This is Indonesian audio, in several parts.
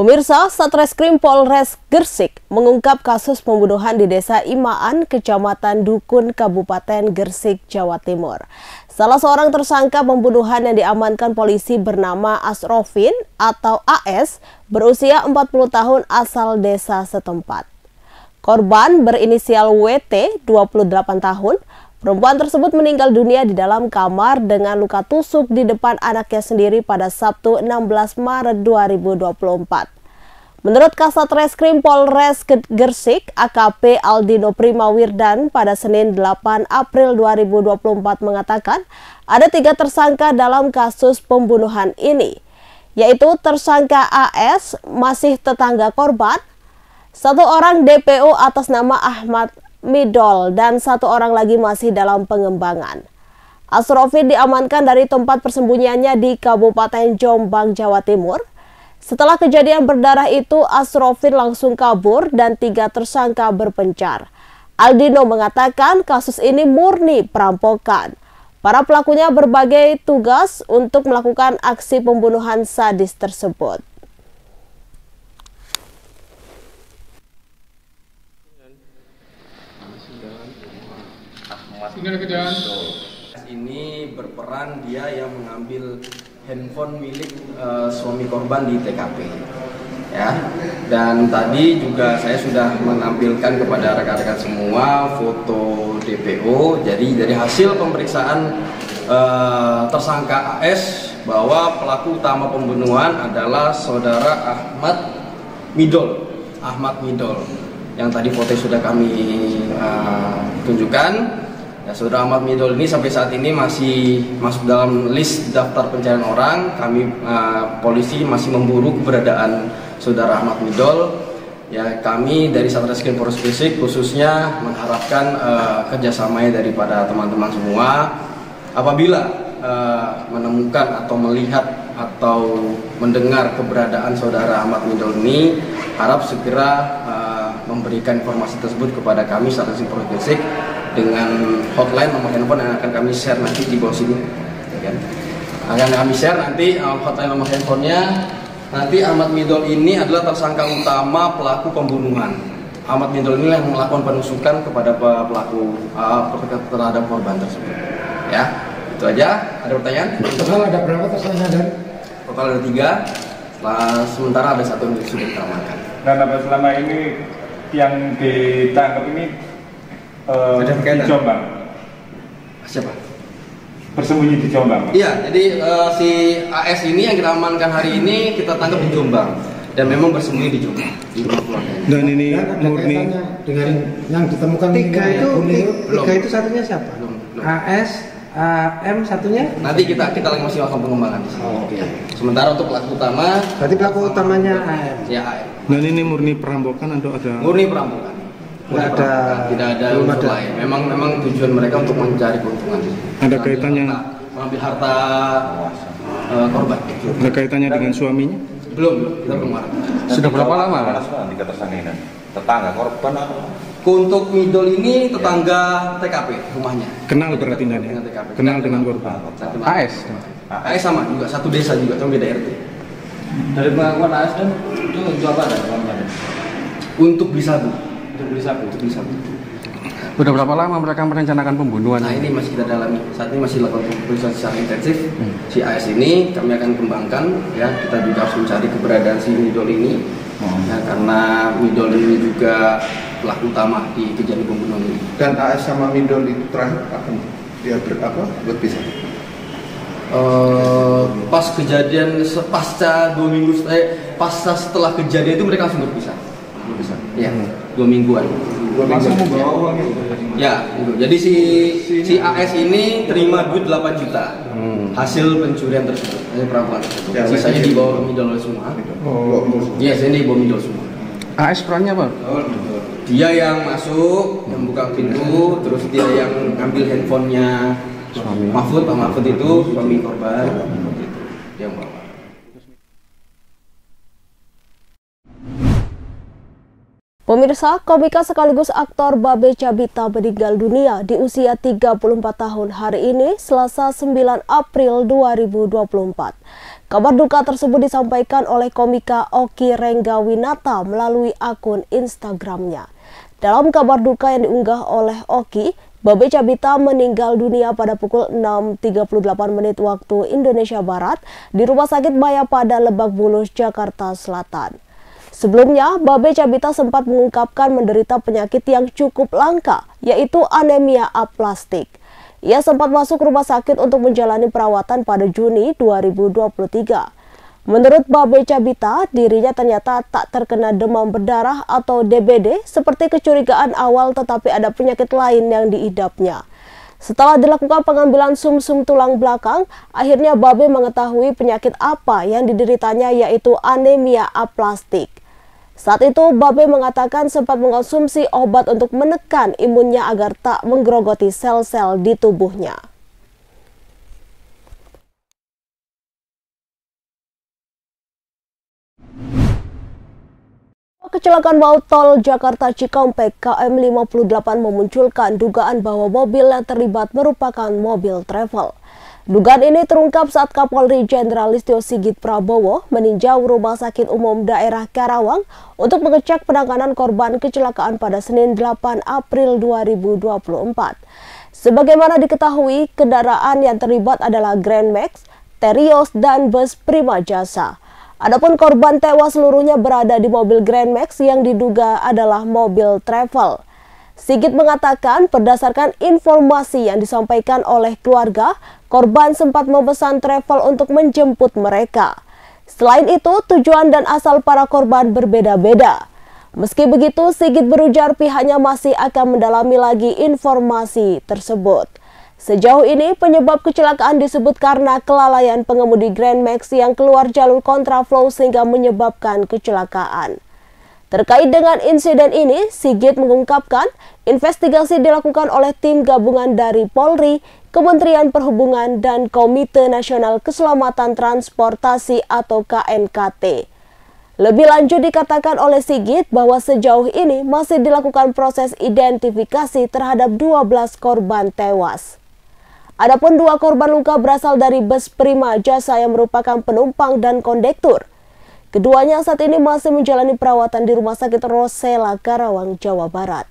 Pemirsa, Satreskrim Polres Gresik mengungkap kasus pembunuhan di Desa Imaan, Kecamatan Dukun, Kabupaten Gresik, Jawa Timur. Salah seorang tersangka pembunuhan yang diamankan polisi bernama Asrofin atau AS, berusia 40 tahun asal desa setempat. Korban berinisial WT, 28 tahun. Perempuan tersebut meninggal dunia di dalam kamar dengan luka tusuk di depan anaknya sendiri pada Sabtu 16 Maret 2024. Menurut Kasat Reskrim Polres Gresik, AKP Aldino Primawirdan pada Senin 8 April 2024 mengatakan ada 3 tersangka dalam kasus pembunuhan ini, yaitu tersangka AS masih tetangga korban, 1 orang DPO atas nama Ahmad Midol, dan 1 orang lagi masih dalam pengembangan. Asrofin diamankan dari tempat persembunyiannya di Kabupaten Jombang, Jawa Timur. Setelah kejadian berdarah itu, Asrofin langsung kabur dan 3 tersangka berpencar. Aldino mengatakan kasus ini murni perampokan. Para pelakunya berbagai tugas untuk melakukan aksi pembunuhan sadis tersebut. Ini berperan dia yang mengambil handphone milik suami korban di TKP, ya. Dan tadi juga saya sudah menampilkan kepada rekan-rekan semua foto DPO. Jadi dari hasil pemeriksaan tersangka AS bahwa pelaku utama pembunuhan adalah saudara Ahmad Midol, yang tadi foto sudah kami tunjukkan. Ya, saudara Ahmad Midol ini sampai saat ini masih masuk dalam list daftar pencarian orang. Kami polisi masih memburu keberadaan saudara Ahmad Midol. Ya, kami dari Satreskrim Polres Gresik khususnya mengharapkan kerjasamanya daripada teman-teman semua. Apabila menemukan atau melihat atau mendengar keberadaan saudara Ahmad Midol ini, harap segera memberikan informasi tersebut kepada kami Satreskrim Polres Gresik dengan hotline nomor handphone yang akan kami share nanti di bawah sini, ya kan? Akan kami share nanti hotline nomor handphonenya. Nanti Ahmad Midol ini adalah tersangka utama pelaku pembunuhan. Ahmad Midol ini yang melakukan penusukan kepada pelaku terhadap korban tersebut. Ya, itu aja. Ada pertanyaan? Total ada berapa tersangka dari? Total ada 3. Sementara ada 1 yang sudah kita amankan. Dan apa selama ini yang ditangkap ini di Jombang? Siapa? Bersembunyi di Jombang? Iya, jadi si AS ini yang kita amankan hari ini kita tangkap di Jombang dan memang bersembunyi di Jombang di rumah keluarganya. Dan ini murni dengan yang ditemukan 3 itu satunya siapa? Belum. AS, AM satunya? Nanti kita lagi masih melakukan pengembangan di sini. Oke. Sementara untuk pelaku utama, Berarti pelaku utamanya AM. ya AM. dan ini murni perampokan atau ada? Murni perampokan. Tidak ada unsur lain. Memang tujuan mereka untuk mencari keuntungan. Ada kaitannya? Mengambil harta korban. Ada kaitannya dengan suaminya? Belum, kita belum ada. Sudah berapa lama? Tetangga korban? Untuk Midol ini tetangga TKP rumahnya. Kenal berarti ya? Kenal dengan korban. AS? AS sama juga, satu desa juga, cuma beda RT. Dari pengakuan AS kan itu apa ada? Untuk beli sabu. Untuk beli sabu. Sudah berapa lama mereka merencanakan pembunuhan? Nah, ini masih kita dalami. Saat ini masih dilakukan pemeriksaan secara intensif. Si AS ini kami akan kembangkan, ya. Kita juga harus mencari keberadaan si Midol ini. Ya, karena Midol ini juga pelaku utama di kejadian pembunuhan ini. Dan AS sama Midol itu terakhir akan dia berpisah? Pas kejadian pasca 2 minggu pasca setelah kejadian itu mereka langsung berpisah. Ya, 2 mingguan. Langsung membawa uang itu? Ya, gitu. Jadi si AS ini terima duit 8 juta hasil pencurian tersebut, hasil perampokan tersebut. Ya, sisanya dibawa Midol semua. Yes, ini dibawa Midol semua. AS perannya apa? Dia yang masuk, yang buka pintu, terus dia yang ngambil handphonenya Mahfud. Pak Mahfud itu suami korban. Dia yang bawa. Pemirsa Pemirsa, komika sekaligus aktor Babe Cabita meninggal dunia di usia 34 tahun hari ini, Selasa 9 April 2024. Kabar duka tersebut disampaikan oleh komika Oki Renggawinata melalui akun Instagramnya. Dalam kabar duka yang diunggah oleh Oki, Babe Cabita meninggal dunia pada pukul 6.38 waktu Indonesia Barat di Rumah Sakit Mayapada, Lebak Bulus, Jakarta Selatan. Sebelumnya, Babe Cabita sempat mengungkapkan menderita penyakit yang cukup langka, yaitu anemia aplastik. Ia sempat masuk rumah sakit untuk menjalani perawatan pada Juni 2023. Menurut Babe Cabita, dirinya ternyata tak terkena demam berdarah atau DBD seperti kecurigaan awal, tetapi ada penyakit lain yang diidapnya. Setelah dilakukan pengambilan sumsum tulang belakang, akhirnya Babe mengetahui penyakit apa yang dideritanya, yaitu anemia aplastik. Saat itu, Babe mengatakan sempat mengonsumsi obat untuk menekan imunnya agar tak menggerogoti sel-sel di tubuhnya. Kecelakaan maut tol Jakarta Cikampek KM 58 memunculkan dugaan bahwa mobil yang terlibat merupakan mobil travel. Dugaan ini terungkap saat Kapolri Jenderal Listio Sigit Prabowo meninjau Rumah Sakit Umum Daerah Karawang untuk mengecek penanganan korban kecelakaan pada Senin 8 April 2024. Sebagaimana diketahui, kendaraan yang terlibat adalah Grand Max, Terios, dan bus Prima Jasa. Adapun korban tewas seluruhnya berada di mobil Grand Max yang diduga adalah mobil travel. Sigit mengatakan berdasarkan informasi yang disampaikan oleh keluarga, korban sempat memesan travel untuk menjemput mereka. Selain itu, tujuan dan asal para korban berbeda-beda. Meski begitu, Sigit berujar pihaknya masih akan mendalami lagi informasi tersebut. Sejauh ini, penyebab kecelakaan disebut karena kelalaian pengemudi Grand Max yang keluar jalur kontraflow sehingga menyebabkan kecelakaan. Terkait dengan insiden ini, Sigit mengungkapkan investigasi dilakukan oleh tim gabungan dari Polri, Kementerian Perhubungan, dan Komite Nasional Keselamatan Transportasi atau KNKT. Lebih lanjut dikatakan oleh Sigit bahwa sejauh ini masih dilakukan proses identifikasi terhadap 12 korban tewas. Adapun 2 korban luka berasal dari bus Prima Jasa yang merupakan penumpang dan kondektur. Keduanya saat ini masih menjalani perawatan di Rumah Sakit Rosela, Karawang, Jawa Barat.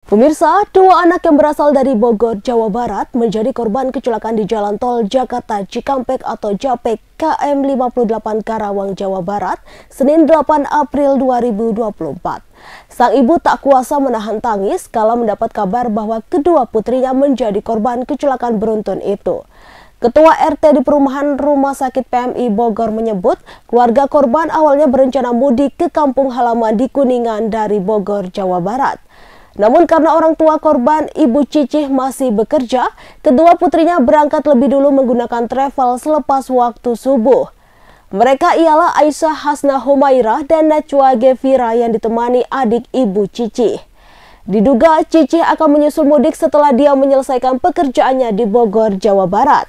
Pemirsa, 2 anak yang berasal dari Bogor, Jawa Barat menjadi korban kecelakaan di Jalan Tol Jakarta Cikampek atau JAPEK KM 58 Karawang, Jawa Barat, Senin 8 April 2024. Sang ibu tak kuasa menahan tangis kala mendapat kabar bahwa kedua putrinya menjadi korban kecelakaan beruntun itu. Ketua RT di perumahan Rumah Sakit PMI Bogor menyebut keluarga korban awalnya berencana mudik ke kampung halaman di Kuningan dari Bogor, Jawa Barat. Namun karena orang tua korban, Ibu Cicih, masih bekerja, kedua putrinya berangkat lebih dulu menggunakan travel selepas waktu subuh. Mereka ialah Aisyah Hasna Humairah dan Najwa Gevira yang ditemani adik Ibu Cicih. Diduga Cicih akan menyusul mudik setelah dia menyelesaikan pekerjaannya di Bogor, Jawa Barat.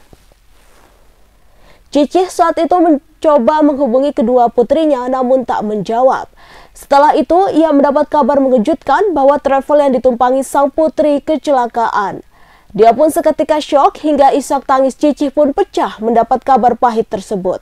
Cicih saat itu mencoba menghubungi kedua putrinya namun tak menjawab. Setelah itu, ia mendapat kabar mengejutkan bahwa travel yang ditumpangi sang putri kecelakaan. Dia pun seketika syok hingga isak tangis Cicih pun pecah mendapat kabar pahit tersebut.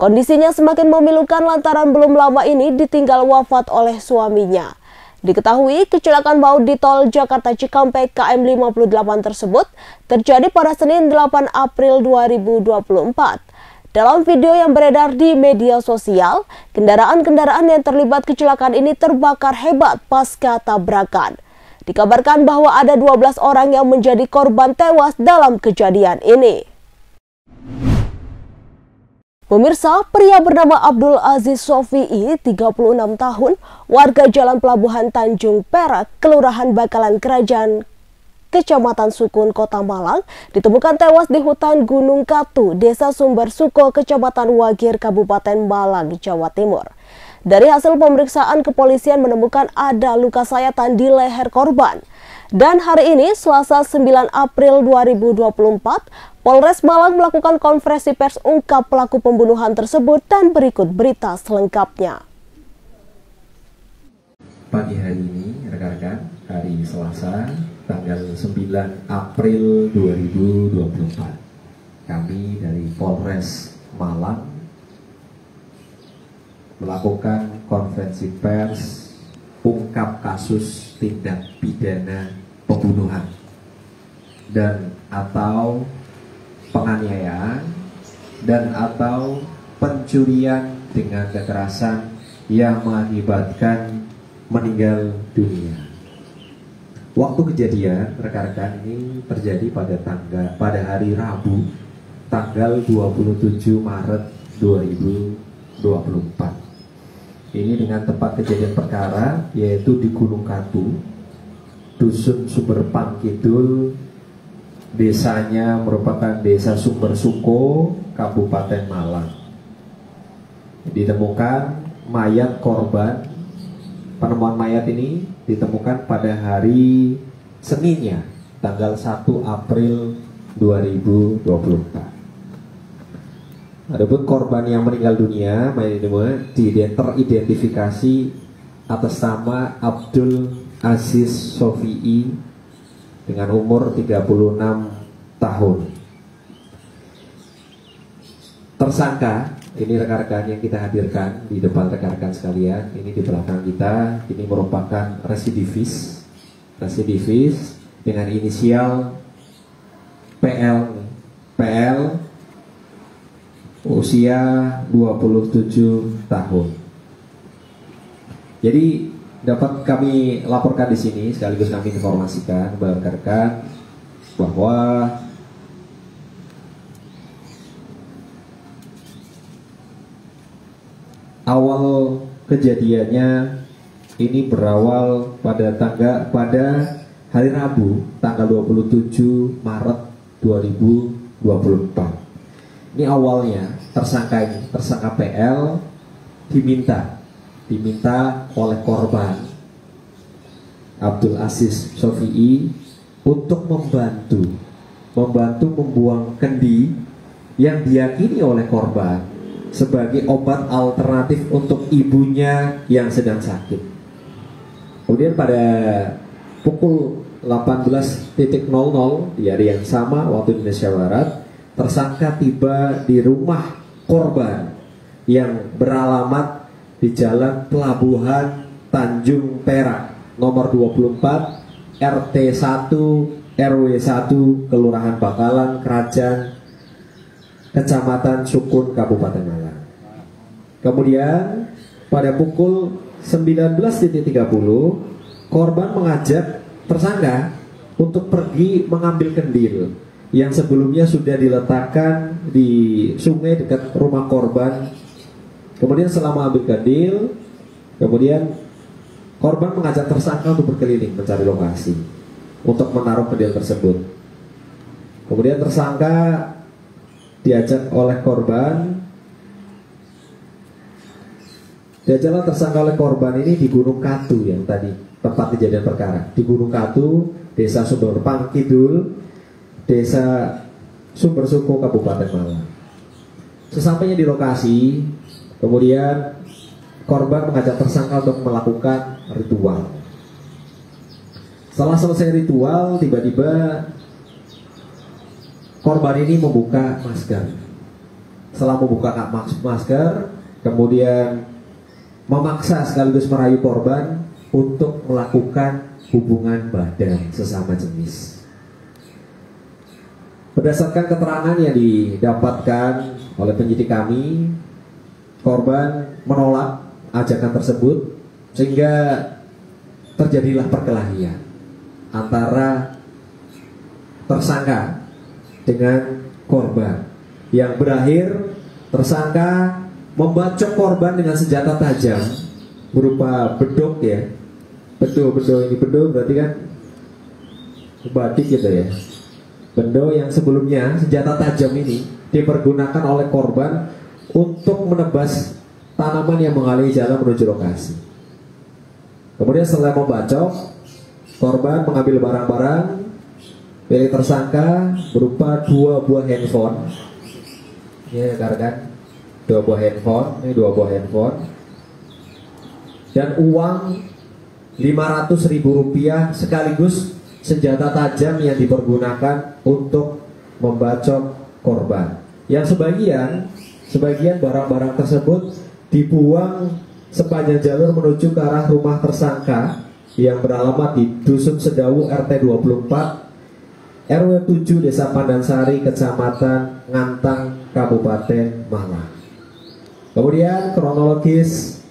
Kondisinya semakin memilukan lantaran belum lama ini ditinggal wafat oleh suaminya. Diketahui kecelakaan maut di tol Jakarta Cikampek KM 58 tersebut terjadi pada Senin 8 April 2024. Dalam video yang beredar di media sosial, kendaraan-kendaraan yang terlibat kecelakaan ini terbakar hebat pasca tabrakan. Dikabarkan bahwa ada 12 orang yang menjadi korban tewas dalam kejadian ini. Pemirsa, pria bernama Abdul Aziz Sofi'i, 36 tahun, warga Jalan Pelabuhan Tanjung Perak, Kelurahan Bakalan Kerajaan, Kecamatan Sukun, Kota Malang, ditemukan tewas di hutan Gunung Katu, Desa Sumber Suko, Kecamatan Wagir, Kabupaten Malang, Jawa Timur. Dari hasil pemeriksaan, kepolisian menemukan ada luka sayatan di leher korban. Dan hari ini, Selasa 9 April 2024, Polres Malang melakukan konferensi pers ungkap pelaku pembunuhan tersebut dan berikut berita selengkapnya. Pagi hari ini, rekan-rekan, hari Selasa, tanggal 9 April 2024, kami dari Polres Malang melakukan konferensi pers ungkap kasus tindak pidana pembunuhan dan atau penganiayaan dan atau pencurian dengan kekerasan yang mengakibatkan meninggal dunia. Waktu kejadian rekan-rekan ini terjadi pada hari Rabu tanggal 27 Maret 2024. Ini dengan tempat kejadian perkara yaitu di Gunung Katu, Dusun Sumberpang Kidul, desanya merupakan Desa Sumber Suko, Kabupaten Malang. Ditemukan mayat korban. Penemuan mayat ini ditemukan pada hari Seninnya, tanggal 1 April 2024. Adapun korban yang meninggal dunia, mayat ini teridentifikasi atas nama Abdul Aziz Sofi'i dengan umur 36 tahun. Tersangka, ini rekan-rekan yang kita hadirkan di depan rekan-rekan sekalian, ini di belakang kita, ini merupakan residivis dengan inisial PL usia 27 tahun. Jadi dapat kami laporkan di sini, sekaligus kami informasikan kepada rekan-rekan bahwa awal kejadiannya ini berawal pada hari Rabu tanggal 27 Maret 2024. Ini awalnya tersangka PL diminta oleh korban Abdul Aziz Sofi'i untuk membantu membuang kendi yang diyakini oleh korban sebagai obat alternatif untuk ibunya yang sedang sakit. Kemudian pada pukul 18.00 di hari yang sama waktu Indonesia Barat, tersangka tiba di rumah korban yang beralamat di Jalan Pelabuhan Tanjung Perak nomor 24 RT 1 RW 1 Kelurahan Bakalan Kerajaan Kecamatan Sukun Kabupaten Malang. Kemudian pada pukul 19.30 korban mengajak tersangka untuk pergi mengambil kendil yang sebelumnya sudah diletakkan di sungai dekat rumah korban. Kemudian selama ambil kendil, kemudian korban mengajak tersangka untuk berkeliling mencari lokasi untuk menaruh kendil tersebut. Kemudian tersangka diajaklah tersangka oleh korban ini di Gunung Katu yang tadi tempat kejadian perkara, di Gunung Katu, Desa Sumberpang Kidul, Desa Sumber Suko, Kabupaten Malang. Sesampainya di lokasi, kemudian korban mengajak tersangka untuk melakukan ritual. Setelah selesai ritual, tiba-tiba korban ini membuka masker. Setelah membuka masker, kemudian memaksa sekaligus merayu korban untuk melakukan hubungan badan sesama jenis. Berdasarkan keterangan yang didapatkan oleh penyidik kami, korban menolak ajakan tersebut sehingga terjadilah perkelahian antara tersangka dengan korban yang berakhir tersangka membacok korban dengan senjata tajam berupa bedok ya. Bedok ini berarti kan badik gitu ya. Bendo yang sebelumnya senjata tajam ini dipergunakan oleh korban untuk menebas tanaman yang menghalangi jalan menuju lokasi. Kemudian setelah membacok, korban mengambil barang-barang milik tersangka berupa 2 buah handphone. Ini rekan-rekan, 2 buah handphone, ini 2 buah handphone. Dan uang Rp500.000 sekaligus senjata tajam yang dipergunakan untuk membacok korban. Yang sebagian barang-barang tersebut dibuang sepanjang jalur menuju ke arah rumah tersangka yang beralamat di Dusun Sedawu RT 24 RW 7 Desa Pandansari, Kecamatan Ngantang, Kabupaten Malang. Kemudian kronologis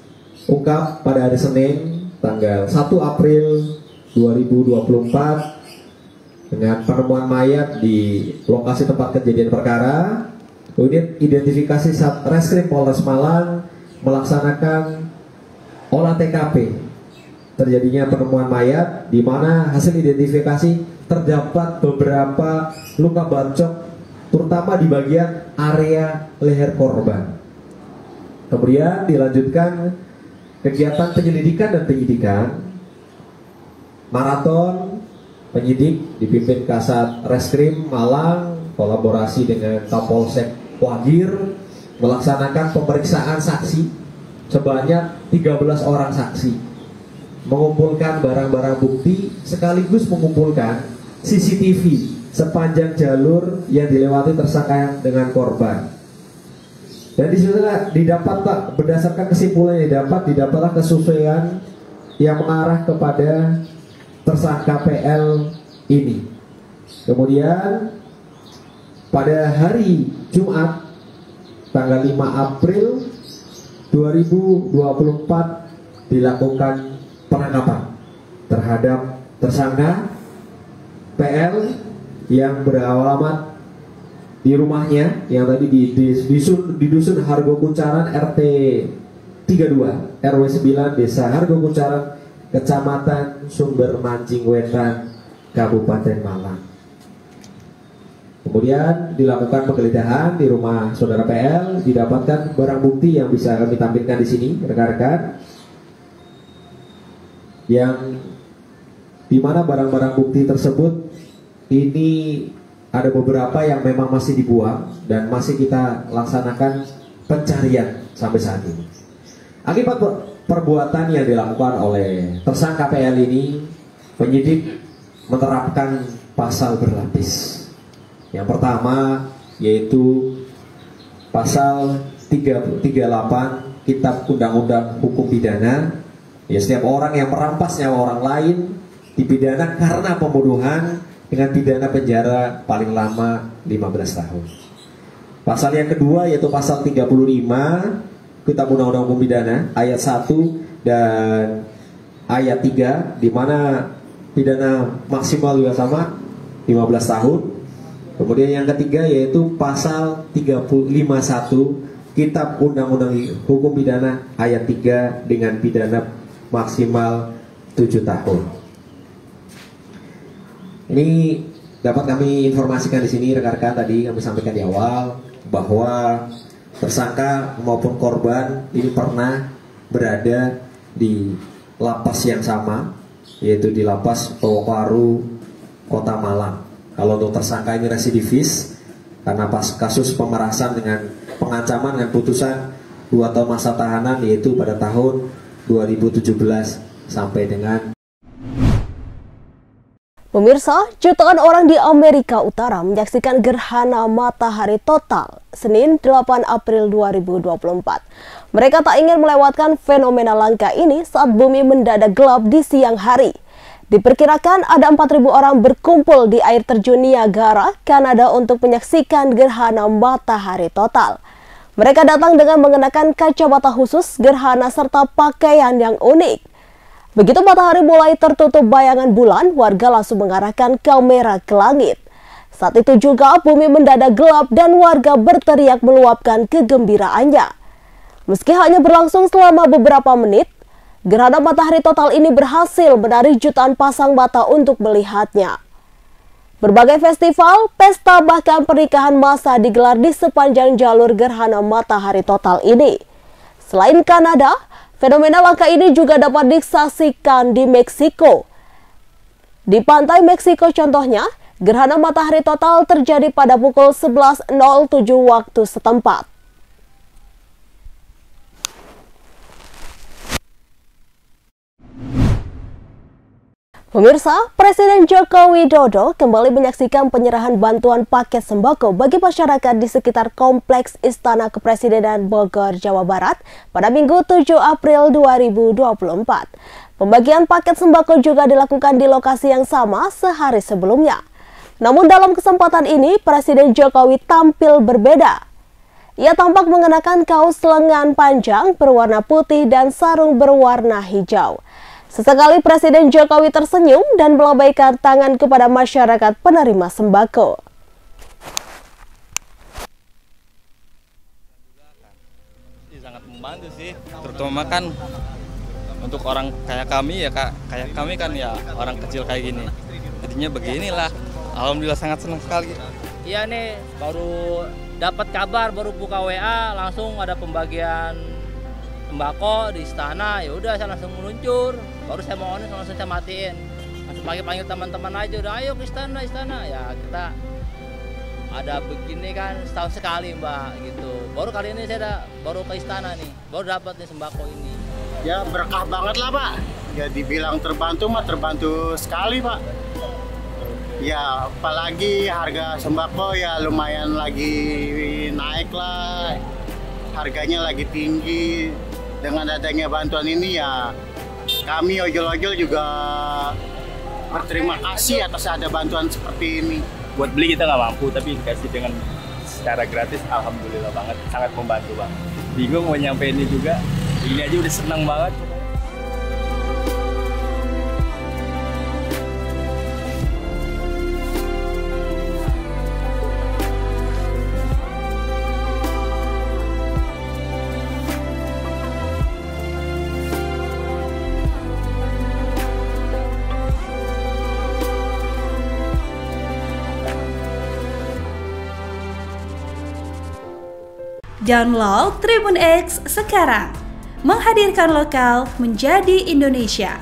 ungkap pada hari Senin tanggal 1 April 2024 dengan penemuan mayat di lokasi tempat kejadian perkara. Unit identifikasi Satreskrim Polres Malang melaksanakan olah TKP terjadinya penemuan mayat, di mana hasil identifikasi terdapat beberapa luka bacok terutama di bagian area leher korban. Kemudian dilanjutkan kegiatan penyelidikan dan penyidikan. Maraton penyidik dipimpin Kasat Reskrim Malang kolaborasi dengan Kapolsek Wagir melaksanakan pemeriksaan saksi sebanyak 13 orang saksi, mengumpulkan barang-barang bukti sekaligus mengumpulkan CCTV sepanjang jalur yang dilewati tersangka dengan korban. Dan disitulah didapat berdasarkan kesimpulan yang didapatlah kesesuaian yang mengarah kepada tersangka PL ini. Kemudian pada hari Jumat tanggal 5 April 2024 dilakukan penangkapan terhadap tersangka PL yang beralamat di rumahnya yang tadi di Dusun Hargo Kuncaran RT 32 RW 9 Desa Hargo Kuncaran, Kecamatan Sumber Mancing Wetan, Kabupaten Malang. Kemudian dilakukan penggeledahan di rumah saudara PL, didapatkan barang bukti yang bisa kami tampilkan di sini, rekan-rekan, yang dimana barang-barang bukti tersebut ini ada beberapa yang memang masih dibuang dan masih kita laksanakan pencarian sampai saat ini. Akibat perbuatan yang dilakukan oleh tersangka PL ini, penyidik menerapkan pasal berlapis. Yang pertama yaitu pasal 338 Kitab Undang-Undang Hukum Pidana. Ya, setiap orang yang merampas nyawa orang lain dipidana karena pembunuhan dengan pidana penjara paling lama 15 tahun. Pasal yang kedua yaitu pasal 35 Kitab Undang-Undang Hukum Pidana ayat 1 dan ayat 3, di mana pidana maksimal juga sama 15 tahun. Kemudian yang ketiga yaitu pasal 351 Kitab Undang-Undang Hukum Pidana ayat 3 dengan pidana maksimal 7 tahun. Ini dapat kami informasikan di sini rekan-rekan, tadi kami sampaikan di awal bahwa tersangka maupun korban ini pernah berada di lapas yang sama, yaitu di lapas Pawaru, Kota Malang. Kalau untuk tersangka ini residivis karena pas kasus pemerasan dengan pengancaman dengan putusan 2 tahun masa tahanan, yaitu pada tahun 2017 sampai dengan. Pemirsa, jutaan orang di Amerika Utara menyaksikan gerhana matahari total Senin 8 April 2024. Mereka tak ingin melewatkan fenomena langka ini saat bumi mendadak gelap di siang hari. Diperkirakan ada 4.000 orang berkumpul di air terjun Niagara, Kanada untuk menyaksikan gerhana matahari total. Mereka datang dengan mengenakan kacamata khusus gerhana serta pakaian yang unik. Begitu matahari mulai tertutup bayangan bulan, warga langsung mengarahkan kamera ke langit. Saat itu juga bumi mendadak gelap dan warga berteriak meluapkan kegembiraannya. Meski hanya berlangsung selama beberapa menit, gerhana matahari total ini berhasil menarik jutaan pasang mata untuk melihatnya. Berbagai festival, pesta, bahkan pernikahan massal digelar di sepanjang jalur gerhana matahari total ini. Selain Kanada, fenomena langka ini juga dapat disaksikan di Meksiko. Di pantai Meksiko contohnya, Gerhana matahari total terjadi pada pukul 11.07 waktu setempat. Pemirsa, Presiden Joko Widodo kembali menyaksikan penyerahan bantuan paket sembako bagi masyarakat di sekitar Kompleks Istana Kepresidenan Bogor, Jawa Barat pada Minggu 7 April 2024. Pembagian paket sembako juga dilakukan di lokasi yang sama sehari sebelumnya. Namun dalam kesempatan ini, Presiden Jokowi tampil berbeda. Ia tampak mengenakan kaos lengan panjang berwarna putih dan sarung berwarna hijau. Sesekali Presiden Jokowi tersenyum dan melambaikan tangan kepada masyarakat penerima sembako. Sangat membantu sih, terutama kan untuk orang kayak kami ya Kak, kayak kami kan ya orang kecil kayak gini. Jadinya beginilah, alhamdulillah sangat senang sekali. Iya nih, baru dapat kabar, baru buka WA, langsung ada pembagian sembako di istana. Ya udah saya langsung meluncur. Baru saya mau langsung saya matiin. Langsung panggil teman-teman aja, udah ayo ke istana. Ya kita ada begini kan setahun sekali Mbak gitu. Baru kali ini saya baru ke istana nih, baru dapat nih sembako ini. Ya berkah banget lah Pak. Ya dibilang terbantu mah terbantu sekali Pak. Ya apalagi harga sembako ya lumayan lagi naik lah. Harganya lagi tinggi. Dengan adanya bantuan ini ya kami ojol-ojol juga berterima kasih atas ada bantuan seperti ini. Buat beli kita nggak mampu, tapi dikasih dengan secara gratis, alhamdulillah banget, sangat membantu Bang. Bingung mau nyampeinnya juga, ini aja udah senang banget. Download Tribun X sekarang, menghadirkan lokal menjadi Indonesia.